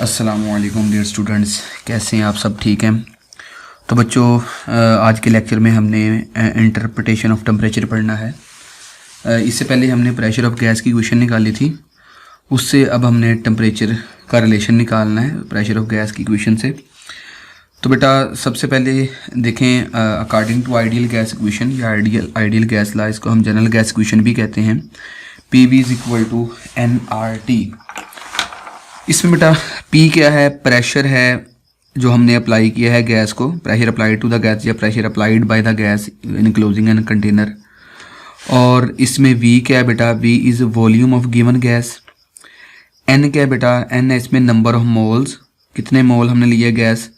अस्सलामुअलैकुम dear students, कैसे हैं आप? सब ठीक हैं? तो बच्चों, आज के लेक्चर में हमने इंटरप्रिटेशन ऑफ टेम्परेचर पढ़ना है। इससे पहले हमने प्रेशर ऑफ गैस की क्वेश्चन निकाली थी, उससे अब हमने टेम्परेचर का रिलेशन निकालना है प्रेशर ऑफ गैस की क्वेश्चन से। तो बेटा सबसे पहले देखें, according to ideal gas equation या आइडियल गैस लॉ, इसको हम जनरल गैस इक्वेशन भी कहते हैं, PV is equal to nRT। इसमें बेटा P क्या है? प्रेशर है जो हमने अप्लाई किया है गैस को, pressure applied to the gas या pressure applied by the gas in closing an container. और इसमें V क्या है बेटा? V is volume of given gas. N क्या है बेटा? N है इसमें नंबर ऑफ मोल्स, कितने मोल हमने लिए गैस।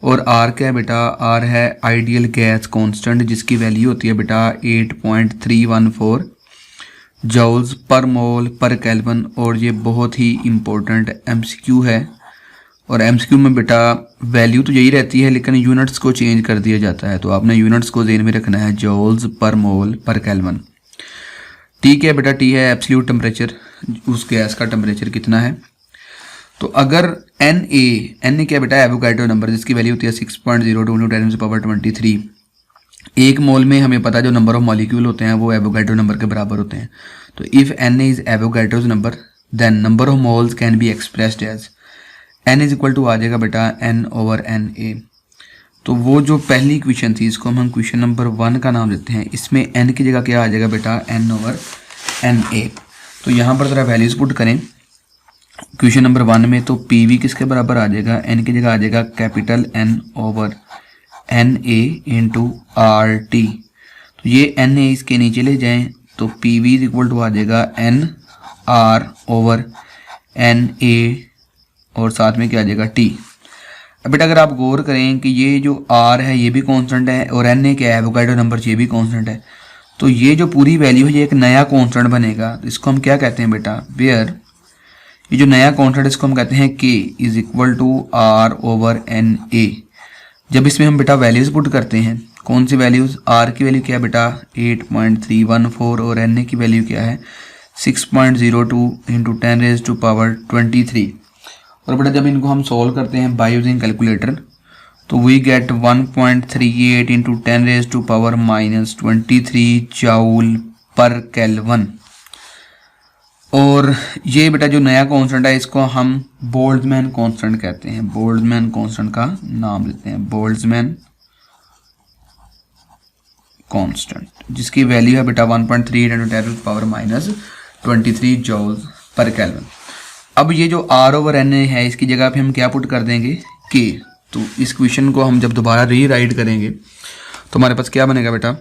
और R क्या है बेटा? R है आइडियल गैस कांस्टेंट, जिसकी वैल्यू होती है बेटा 8.314 जूल्स पर मोल पर केल्विन। और ये बहुत ही इम्पोर्टेंट MCQ है, और MCQ में बेटा वैल्यू तो यही रहती है लेकिन यूनिट्स को चेंज कर दिया जाता है, तो आपने यूनिट्स को ध्यान में रखना है, जूल्स पर मोल पर केल्विन। T क्या है बेटा? T है एब्सोल्यूट टेम्परेचर, उस गैस का टेम्परेचर कितना है। तो अगर Na क्या बेटा? एवोगाड्रो नंबर, जिसकी वैल्यू होती है 6.02 × 10⁻23। एक मोल में हमें पता है जो नंबर ऑफ मॉलिक्यूल होते हैं वो एवोगाड्रो नंबर के बराबर होते हैं। तो if Na is Avogadro's number then number of moles can be expressed as N is equal to आ जाएगा बेटा N/Na। तो वो जो पहली इक्वेशन थी, इसको हम क्वेश्चन नंबर 1 का नाम देते हैं। इसमें N की जगह क्या आ जाएगा बेटा? N/Na। तो यहाँ पर ज़रा वैल्यूज पुट करें क्वेश्चन नंबर 1 में, तो PV किसके बराबर आ जाएगा? N की जगह आ जाएगा कैपिटल N/Na इंटू RT। तो ये Na इसके नीचे ले जाएं तो PV इज इक्वल टू आ जाएगा NR/Na और साथ में क्या आ जाएगा T। अब बेटा अगर आप गौर करें कि ये जो R है ये भी कांस्टेंट है और Na क्या है? एवोगाड्रो नंबर, ये भी कांस्टेंट है। तो ये जो पूरी वैल्यू है ये एक नया कांस्टेंट बनेगा। तो इसको हम क्या कहते हैं बेटा? वेयर ये जो नया कांस्टेंट इसको हम कहते हैं K is equal to R/Na। जब इसमें हम बेटा वैल्यूज पुट करते हैं, कौन सी वैल्यूज? R की वैल्यू क्या है बेटा? 8.314 और Na की वैल्यू क्या है? 6.02 × 10⁻23। और बेटा जब इनको हम सॉल्व करते हैं बाय यूजिंग कैलकुलेटर, तो we get 1.38 × 10⁻23 joule per kelvin. और ये बेटा जो नया कांस्टेंट है इसको हम बोल्ट्जमैन कांस्टेंट कहते हैं, बोल्ट्जमैन कांस्टेंट का नाम देते हैं, बोल्ट्जमैन कांस्टेंट, जिसकी वैल्यू है बेटा 1.38 × 10⁻23 जूल पर केल्विन। अब ये जो R/Na है इसकी जगह पे हम क्या पुट कर देंगे? K। तो इस क्वेश्चन को हम जब दोबारा रीराइट करेंगे तो हमारे पास क्या बनेगा बेटा?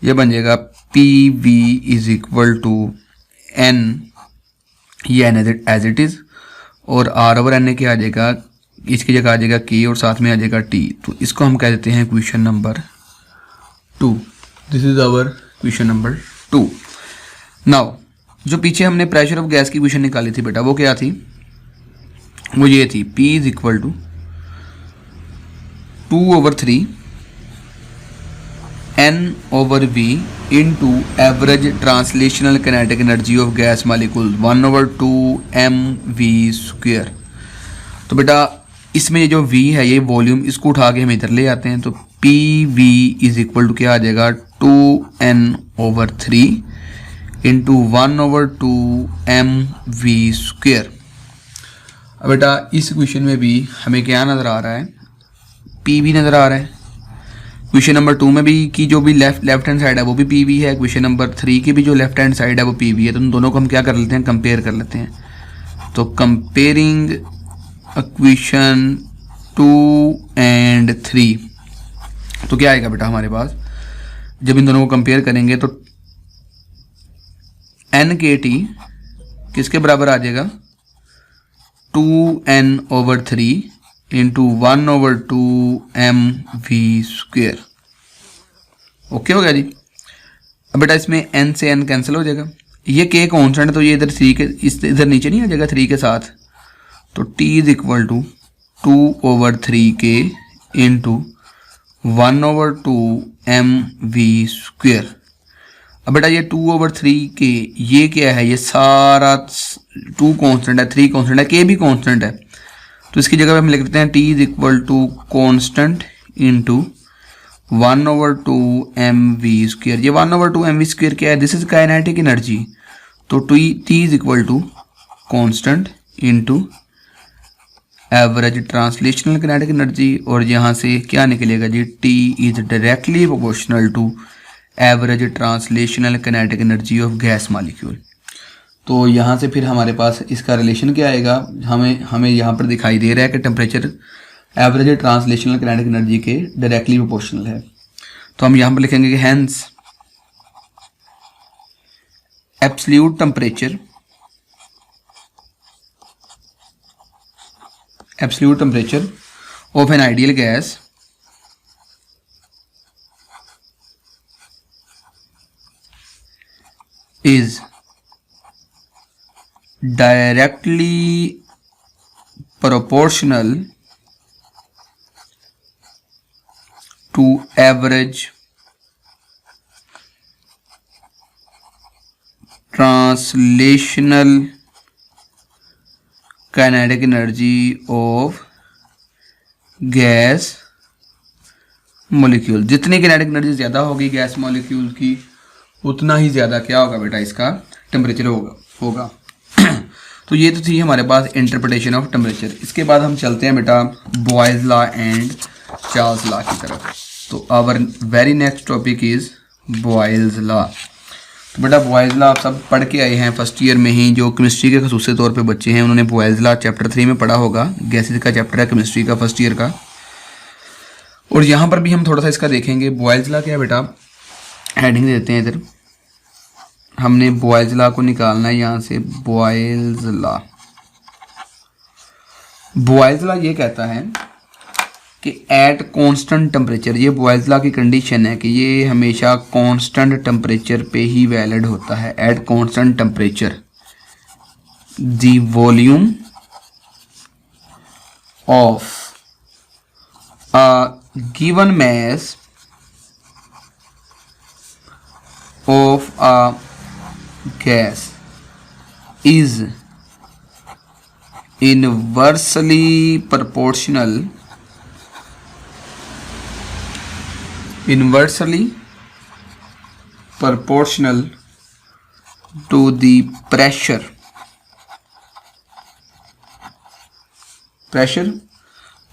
ये बन जाएगा PV is equal to N, ये एज इट इज़, और R/Na क्या आ जाएगा? इसकी जगह आ जाएगा K और साथ में आ जाएगा T। तो इसको हम कह देते हैं question number 2। This is our question number 2। Now जो पीछे हमने प्रेशर ऑफ गैस की क्वेश्चन निकाली थी बेटा, वो क्या थी? वो ये थी P is equal to 2/3 N/V into average translational kinetic energy of gas molecule 1/2 mv²। तो बेटा इसमें ये जो V है ये वॉल्यूम, इसको उठा के हम इधर ले आते हैं, तो PV इज इक्वल टू क्या आ जाएगा? 2N/3 into 1/2 mv²। अब बेटा इस क्वेश्चन में भी हमें क्या नज़र आ रहा है? PV नज़र आ रहा है। क्वेश्चन नंबर 2 में भी की जो भी लेफ्ट हैंड साइड है वो भी PV है, क्वेश्चन नंबर 3 की भी जो लेफ्ट हैंड साइड है वो PV है। तो उन दोनों को हम क्या कर लेते हैं? कंपेयर कर लेते हैं। तो कंपेयरिंग क्वेश्चन 2 एंड 3, तो क्या आएगा बेटा हमारे पास? जब इन दोनों को कंपेयर करेंगे तो NKT किसके बराबर आ जाएगा? 2N/3 into 1/2 mv²। ओके हो गया जी। अब बेटा इसमें N से N कैंसिल हो जाएगा, ये K कांस्टेंट है तो ये इधर 3 के इधर नीचे नहीं आ जाएगा 3 के साथ। तो T is equal to 2/3K into 1/2 mv²। अब बेटा ये 2/3K ये क्या है? ये सारा 2 कांस्टेंट है, 3 कांस्टेंट है, K भी कांस्टेंट है। तो इसकी जगह पे हम लिख देते हैं T is equal to constant into 1/2 mv²। ये 1/2 mv² क्या है? This is kinetic energy. तो T is equal to constant into average translational kinetic energy, और यहाँ से क्या निकलेगा जी? T is directly proportional to average translational kinetic energy of gas molecule. तो यहाँ से फिर हमारे पास इसका रिलेशन क्या आएगा? हमें यहाँ पर दिखाई दे रहा है कि temperature average translational kinetic energy के डायरेक्टली प्रोपोर्शनल है। तो हम यहाँ पर लिखेंगे कि hence absolute temperature of an ideal gas is directly proportional to average translational kinetic energy of gas molecule। जितनी kinetic energy ज़्यादा होगी गैस मॉलिक्यूल की, उतना ही ज़्यादा क्या होगा बेटा? इसका टेम्परेचर होगा। तो ये तो थी हमारे पास इंटरप्रिटेशन ऑफ टेम्परेचर। इसके बाद हम चलते हैं बेटा Boyle's law and Charles law की तरफ। तो our very next topic is Boyle's law. तो बेटा बॉयज़ लॉ आप सब पढ़ के आए हैं फर्स्ट ईयर में ही। जो केमिस्ट्री के खसूसी तौर पे बच्चे हैं उन्होंने बॉयज़ लॉ चैप्टर 3 में पढ़ा होगा। गैसेज का चैप्टर है केमिस्ट्री का फर्स्ट ईयर का। और यहाँ पर भी हम थोड़ा सा इसका देखेंगे। बॉयज़ लॉ क्या है बेटा? हेडिंग देते हैं इधर। हमने बॉयज़ लॉ को निकालना है यहाँ से। बॉयज़ लॉ ये कहता है कि एट कांस्टेंट टेम्परेचर, ये बॉयज़ लॉ की कंडीशन है कि ये हमेशा कांस्टेंट टेम्परेचर पे ही वैलिड होता है। At constant temperature the volume of a given mass of a gas is inversely proportional to the pressure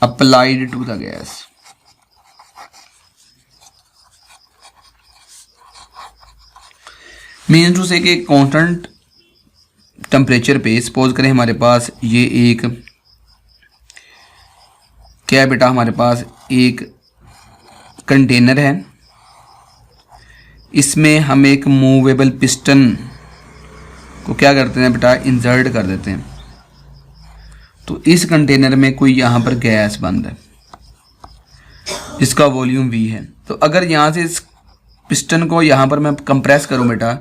applied to the gas। Means to say कि constant temperature पे suppose करें हमारे पास ये एक क्या है बेटा? हमारे पास एक कंटेनर है। इसमें हम एक मूवेबल पिस्टन को क्या करते हैं बेटा? इंसर्ट कर देते हैं। तो इस कंटेनर में कोई यहाँ पर गैस बंद है जिसका वॉल्यूम V है। तो अगर यहाँ से इस पिस्टन को यहाँ पर मैं कंप्रेस करूँ बेटा,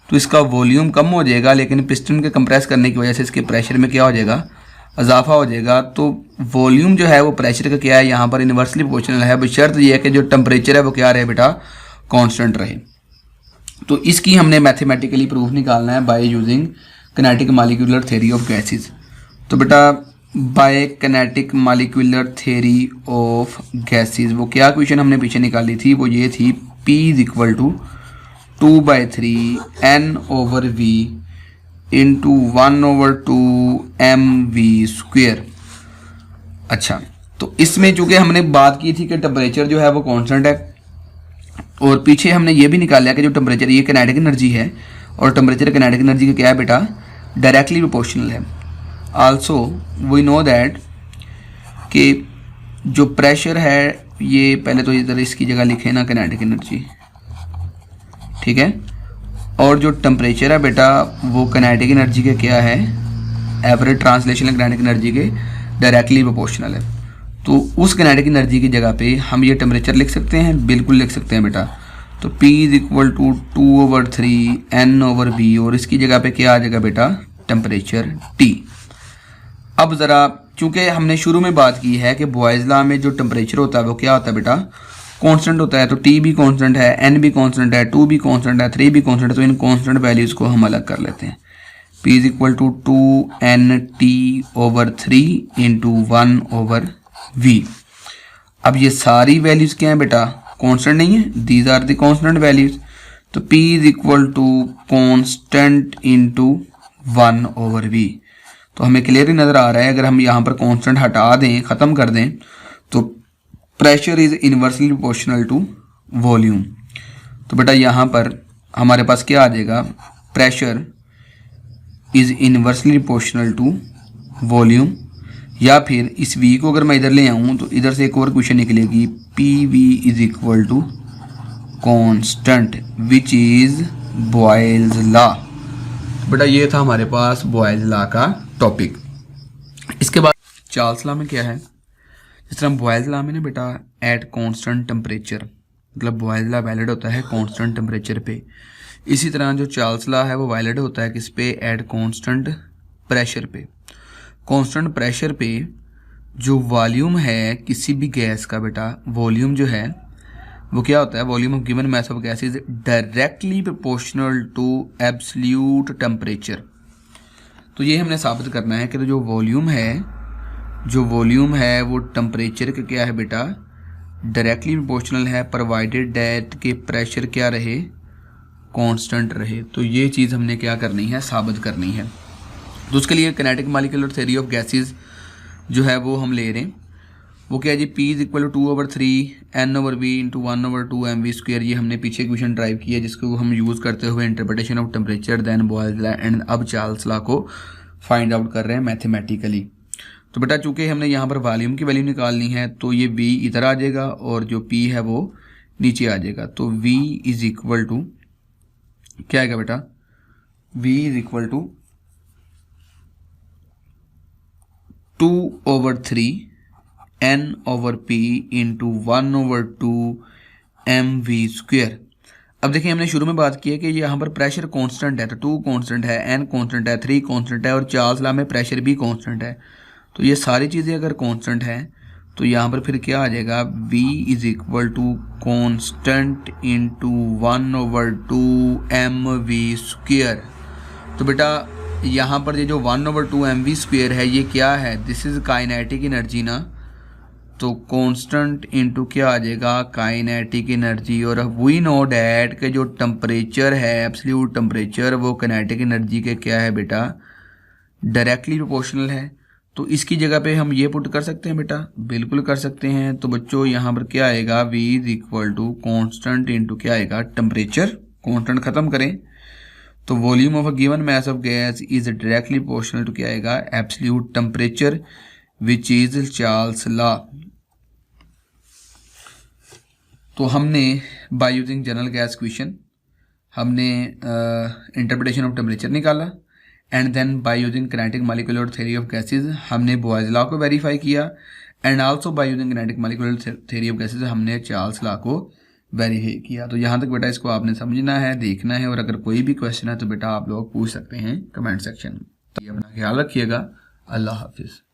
तो इसका वॉल्यूम कम हो जाएगा, लेकिन पिस्टन के कंप्रेस करने की वजह से इसके प्रेशर में क्या हो जाएगा? इजाफा हो जाएगा। तो वॉल्यूम जो है वो प्रेशर का क्या है? यहाँ पर इन्वर्सली प्रोपोर्शनल है। बशर्त ये है कि जो टेम्परेचर है वो क्या रहे बेटा? कांस्टेंट रहे। तो इसकी हमने मैथमेटिकली प्रूफ निकालना है by using kinetic molecular theory of gases. तो बेटा by kinetic molecular theory of gases वो क्या क्वेश्चन हमने पीछे निकाली थी? वो ये थी P is equal to 2/3 n/v into 1/2 mv²। अच्छा, तो इसमें चूंकि हमने बात की थी कि टेम्परेचर जो है वो कांस्टेंट है, और पीछे हमने ये भी निकाला कि जो टेम्परेचर ये काइनेटिक एनर्जी है, और टेम्परेचर काइनेटिक एनर्जी का क्या है बेटा? डायरेक्टली प्रोपोर्शनल है। आल्सो वी नो दैट कि जो प्रेशर है, ये पहले तो इधर इसकी जगह लिखे ना काइनेटिक एनर्जी, ठीक है। और जो टेम्परेचर है बेटा वो काइनेटिक एनर्जी के क्या है? एवरेज ट्रांसलेशनल काइनेटिक एनर्जी के डायरेक्टली प्रोपोर्शनल है। तो उस काइनेटिक एनर्जी की जगह पे हम ये टेम्परेचर लिख सकते हैं, बिल्कुल लिख सकते हैं बेटा। तो P is equal to 2/3 n/v, और इसकी जगह पे क्या आ जाएगा बेटा? Temperature T। अब ज़रा चूँकि हमने शुरू में बात की है कि बॉयज़ लॉ में जो टेम्परेचर होता है वो क्या होता है बेटा? कांस्टेंट होता है। तो T भी कांस्टेंट है, N भी कांस्टेंट है, 2 भी कांस्टेंट है, 3 भी कांस्टेंट है। तो इन कांस्टेंट वैल्यूज़ को हम अलग कर लेते हैं। P is equal to 2NT/3 into 1/V। अब ये सारी वैल्यूज क्या है बेटा, कांस्टेंट नहीं है, these are the constant values. तो P is equal to constant into 1/V। तो हमें क्लियरली नजर आ रहा है, अगर हम यहाँ पर कांस्टेंट हटा दें, खत्म कर दें, तो pressure is inversely proportional to volume. तो बेटा यहाँ पर हमारे पास क्या आ जाएगा, pressure is inversely proportional to volume. या फिर इस V को अगर मैं इधर ले आऊँ तो इधर से एक और क्वेश्चन निकलेगी, PV is equal to constant which is Boyle's law. बेटा ये था हमारे पास बॉयल्स लॉ का टॉपिक। इसके बाद चार्ल्स लॉ में क्या है, जिस तरह बॉयल्स लॉ में ना बेटा एट कांस्टेंट टेम्परेचर, मतलब बॉयल्स लॉ वैलिड होता है कांस्टेंट टेम्परेचर पे, इसी तरह जो चार्ल्स लॉ है वो वैलिड होता है किस पे, एट कांस्टेंट प्रेशर पे। कांस्टेंट प्रेशर पे जो वॉल्यूम है किसी भी गैस का बेटा, वॉल्यूम जो है वो क्या होता है, volume of given mass of gas is directly proportional to absolute temperature. तो ये हमने साबित करना है कि जो वॉल्यूम है वो टेम्परेचर का क्या है बेटा, डायरेक्टली प्रोपोर्शनल है, प्रोवाइडेड दैट के प्रेशर क्या रहे, कांस्टेंट रहे। तो ये चीज़ हमने क्या करनी है, साबित करनी है। तो उसके लिए kinetic molecular theory of gases जो है वो हम ले रहे हैं, वो क्या है जी, P is equal to 2/3 N/V into 1/2 mv²। ये हमने पीछे क्वेश्चन ड्राइव किया जिसको हम यूज़ करते हुए interpretation of temperature then Boyle's law and अब चार्ल्स लॉ को फाइंड आउट कर रहे हैं मैथमेटिकली। तो बेटा चूंकि हमने यहाँ पर वॉल्यूम की वैल्यू निकालनी है तो ये V इधर आ जाएगा और जो P है वो नीचे आ जाएगा। तो V इज इक्वल टू क्या आएगा बेटा, V is equal to 2/3 N/P into 1/2 mv²। अब देखिए हमने शुरू में बात की है कि यहाँ पर प्रेशर कांस्टेंट है, तो 2 कांस्टेंट है, N कांस्टेंट है, 3 कांस्टेंट है और चार्ल्स लॉ में प्रेशर भी कांस्टेंट है। तो ये सारी चीज़ें अगर कांस्टेंट हैं तो यहाँ पर फिर क्या आ जाएगा, V is equal to constant into 1/2 mv²। तो बेटा यहाँ पर ये जो 1/2 mv² है ये क्या है, दिस इज काइनेटिक एनर्जी ना। तो कांस्टेंट इंटू क्या आ जाएगा, काइनेटिक एनर्जी। और वी नो डैट के जो टेम्परेचर है, एब्सोल्यूट टेम्परेचर, वो काइनेटिक एनर्जी के क्या है बेटा, डायरेक्टली प्रोपोर्शनल है। तो इसकी जगह पे हम ये पुट कर सकते हैं बेटा, बिल्कुल कर सकते हैं। तो बच्चों यहाँ पर क्या आएगा, V is equal to constant into क्या आएगा, टेम्परेचर। कांस्टेंट खत्म करें तो volume of a given mass of gas is directly proportional to क्या आएगा, absolute temperature which is Charles law. तो हमने by using general gas question हमने इंटरप्रिटेशन ऑफ टेम्परेचर निकाला and then by using kinetic molecular theory of gases हमने Boyle's law को verify किया and also by using kinetic molecular theory of gases हमने Charles law को verify किया। तो यहाँ तक बेटा इसको आपने समझना है, देखना है, और अगर कोई भी क्वेश्चन है तो बेटा आप लोग पूछ सकते हैं कमेंट सेक्शन में। तो अपना ख्याल रखिएगा। अल्लाह हाफिज़।